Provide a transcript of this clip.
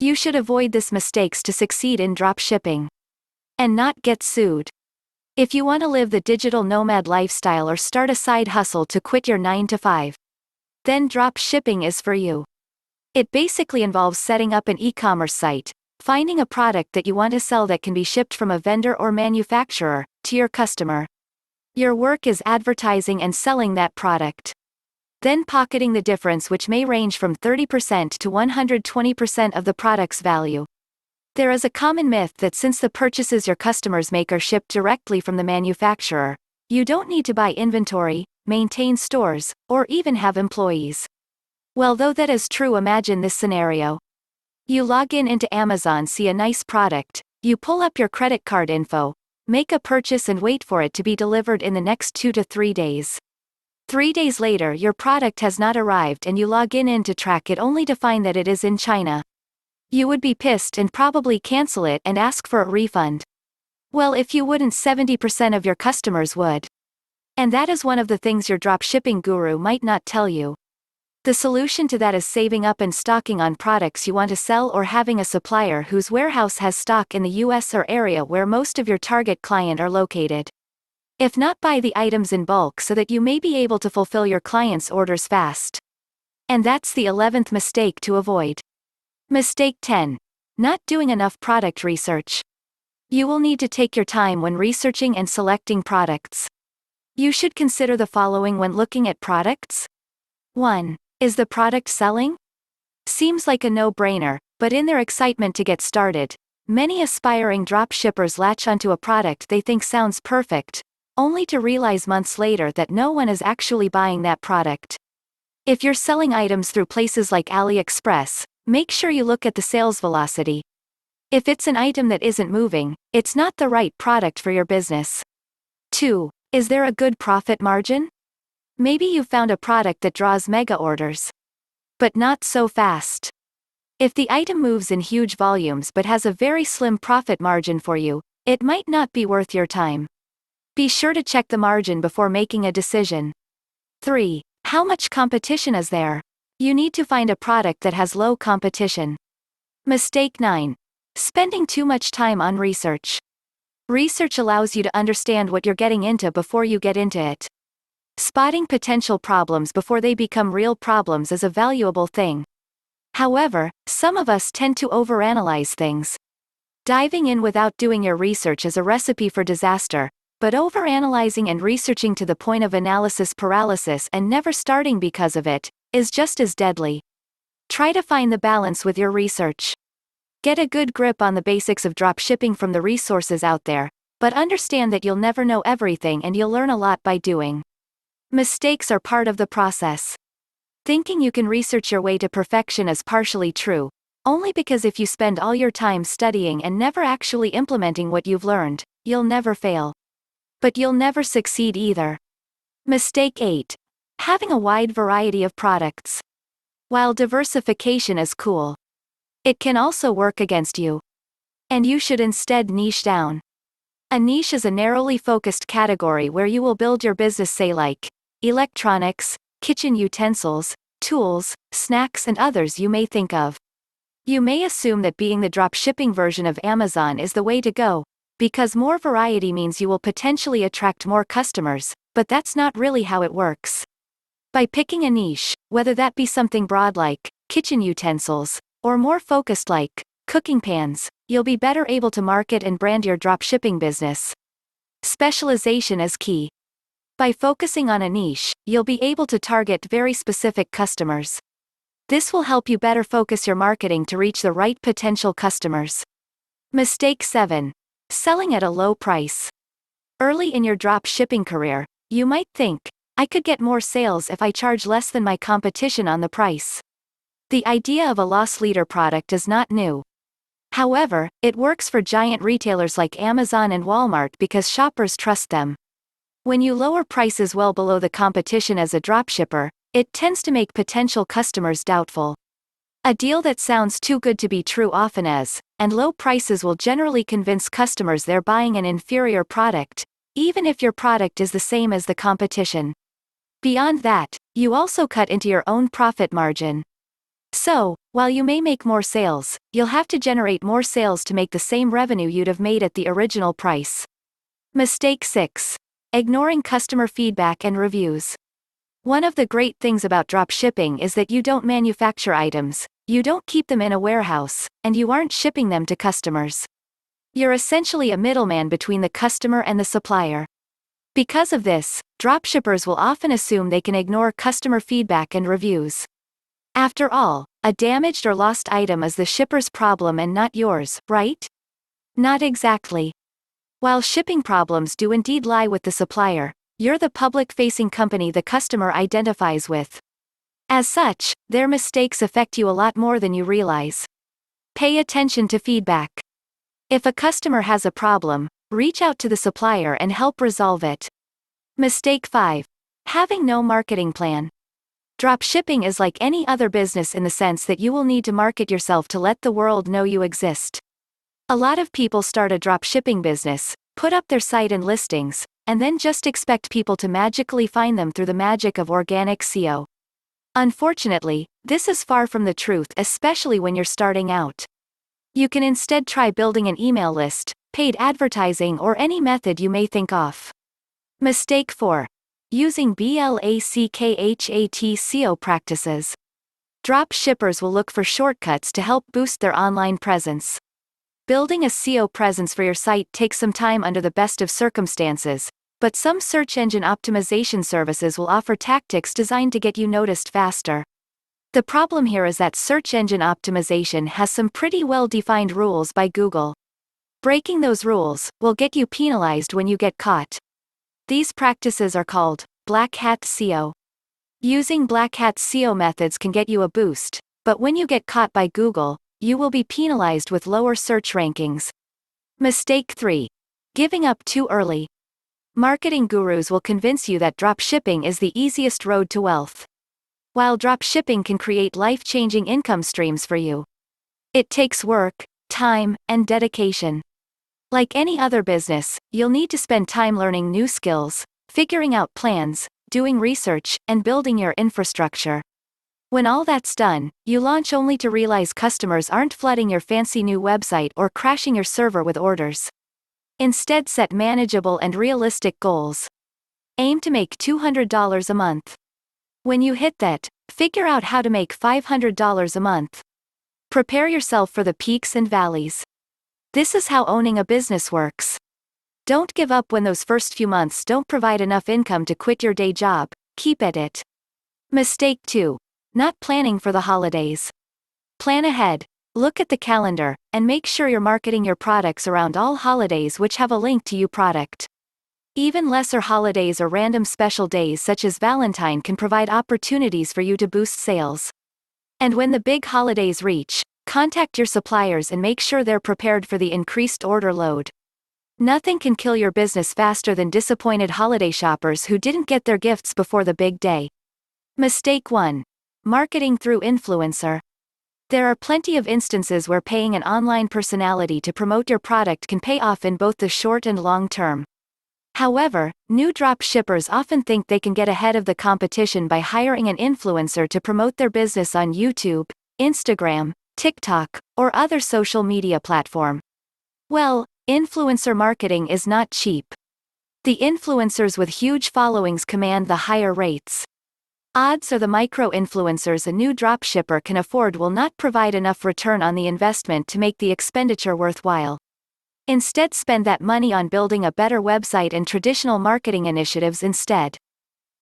You should avoid this mistakes to succeed in dropshipping. And not get sued. If you want to live the digital nomad lifestyle or start a side hustle to quit your 9 to 5, then dropshipping is for you. It basically involves setting up an e-commerce site, finding a product that you want to sell that can be shipped from a vendor or manufacturer to your customer. Your work is advertising and selling that product. Then pocketing the difference, which may range from 30% to 120% of the product's value. There is a common myth that since the purchases your customers make are shipped directly from the manufacturer, you don't need to buy inventory, maintain stores, or even have employees. Well, though that is true, imagine this scenario. You log into Amazon, see a nice product, you pull up your credit card info, make a purchase and wait for it to be delivered in the next 2 to 3 days. 3 days later, your product has not arrived and you log in to track it only to find that it is in China. You would be pissed and probably cancel it and ask for a refund. Well, if you wouldn't, 70% of your customers would. And that is one of the things your dropshipping guru might not tell you. The solution to that is saving up and stocking on products you want to sell, or having a supplier whose warehouse has stock in the US or area where most of your target client are located. If not, buy the items in bulk so that you may be able to fulfill your clients' orders fast. And that's the 11th mistake to avoid. Mistake 10. Not doing enough product research. You will need to take your time when researching and selecting products. You should consider the following when looking at products. 1. Is the product selling? Seems like a no-brainer, but in their excitement to get started, many aspiring dropshippers latch onto a product they think sounds perfect, only to realize months later that no one is actually buying that product. If you're selling items through places like AliExpress, make sure you look at the sales velocity. If it's an item that isn't moving, it's not the right product for your business. 2. Is there a good profit margin? Maybe you found a product that draws mega orders. But not so fast. If the item moves in huge volumes but has a very slim profit margin for you, it might not be worth your time. Be sure to check the margin before making a decision. 3. How much competition is there? You need to find a product that has low competition. Mistake 9. Spending too much time on research. Research allows you to understand what you're getting into before you get into it. Spotting potential problems before they become real problems is a valuable thing. However, some of us tend to overanalyze things. Diving in without doing your research is a recipe for disaster, but overanalyzing and researching to the point of analysis paralysis and never starting because of it is just as deadly. Try to find the balance with your research. Get a good grip on the basics of dropshipping from the resources out there, but understand that you'll never know everything and you'll learn a lot by doing. Mistakes are part of the process. Thinking you can research your way to perfection is partially true, only because if you spend all your time studying and never actually implementing what you've learned, you'll never fail. But you'll never succeed either. Mistake 8. Having a wide variety of products. While diversification is cool, it can also work against you. And you should instead niche down. A niche is a narrowly focused category where you will build your business, say like electronics, kitchen utensils, tools, snacks, and others you may think of. You may assume that being the dropshipping version of Amazon is the way to go, because more variety means you will potentially attract more customers, but that's not really how it works. By picking a niche, whether that be something broad like kitchen utensils, or more focused like cooking pans, you'll be better able to market and brand your dropshipping business. Specialization is key. By focusing on a niche, you'll be able to target very specific customers. This will help you better focus your marketing to reach the right potential customers. Mistake 7. Selling at a low price. Early in your dropshipping career, you might think, I could get more sales if I charge less than my competition on the price. The idea of a loss leader product is not new. However, it works for giant retailers like Amazon and Walmart because shoppers trust them. When you lower prices well below the competition as a dropshipper, it tends to make potential customers doubtful. A deal that sounds too good to be true often is, and low prices will generally convince customers they're buying an inferior product, even if your product is the same as the competition. Beyond that, you also cut into your own profit margin. So, while you may make more sales, you'll have to generate more sales to make the same revenue you'd have made at the original price. Mistake 6. Ignoring customer feedback and reviews. One of the great things about dropshipping is that you don't manufacture items, you don't keep them in a warehouse, and you aren't shipping them to customers. You're essentially a middleman between the customer and the supplier. Because of this, dropshippers will often assume they can ignore customer feedback and reviews. After all, a damaged or lost item is the shipper's problem and not yours, right? Not exactly. While shipping problems do indeed lie with the supplier, you're the public-facing company the customer identifies with. As such, their mistakes affect you a lot more than you realize. Pay attention to feedback. If a customer has a problem, reach out to the supplier and help resolve it. Mistake 5. Having no marketing plan. Dropshipping is like any other business in the sense that you will need to market yourself to let the world know you exist. A lot of people start a dropshipping business, put up their site and listings, and then just expect people to magically find them through the magic of organic SEO. Unfortunately, this is far from the truth, especially when you're starting out. You can instead try building an email list, paid advertising, or any method you may think of. Mistake 4. Using blackhat SEO practices. Drop shippers will look for shortcuts to help boost their online presence. Building a SEO presence for your site takes some time under the best of circumstances, but some search engine optimization services will offer tactics designed to get you noticed faster. The problem here is that search engine optimization has some pretty well-defined rules by Google. Breaking those rules will get you penalized when you get caught. These practices are called black hat SEO. Using black hat SEO methods can get you a boost, but when you get caught by Google, you will be penalized with lower search rankings. Mistake 3. Giving up too early. Marketing gurus will convince you that dropshipping is the easiest road to wealth. While dropshipping can create life-changing income streams for you, it takes work, time, and dedication. Like any other business, you'll need to spend time learning new skills, figuring out plans, doing research, and building your infrastructure. When all that's done, you launch only to realize customers aren't flooding your fancy new website or crashing your server with orders. Instead, set manageable and realistic goals. Aim to make $200 a month. When you hit that, figure out how to make $500 a month. Prepare yourself for the peaks and valleys. This is how owning a business works. Don't give up when those first few months don't provide enough income to quit your day job, keep at it. Mistake 2. Not planning for the holidays. Plan ahead, look at the calendar, and make sure you're marketing your products around all holidays which have a link to your product. Even lesser holidays or random special days such as Valentine can provide opportunities for you to boost sales. And when the big holidays reach, contact your suppliers and make sure they're prepared for the increased order load. Nothing can kill your business faster than disappointed holiday shoppers who didn't get their gifts before the big day. Mistake 1. Marketing through influencer. There are plenty of instances where paying an online personality to promote your product can pay off in both the short and long term. However, new drop shippers often think they can get ahead of the competition by hiring an influencer to promote their business on YouTube, Instagram, TikTok, or other social media platform. Well, influencer marketing is not cheap. The influencers with huge followings command the higher rates. Odds are the micro-influencers a new dropshipper can afford will not provide enough return on the investment to make the expenditure worthwhile. Instead, spend that money on building a better website and traditional marketing initiatives instead.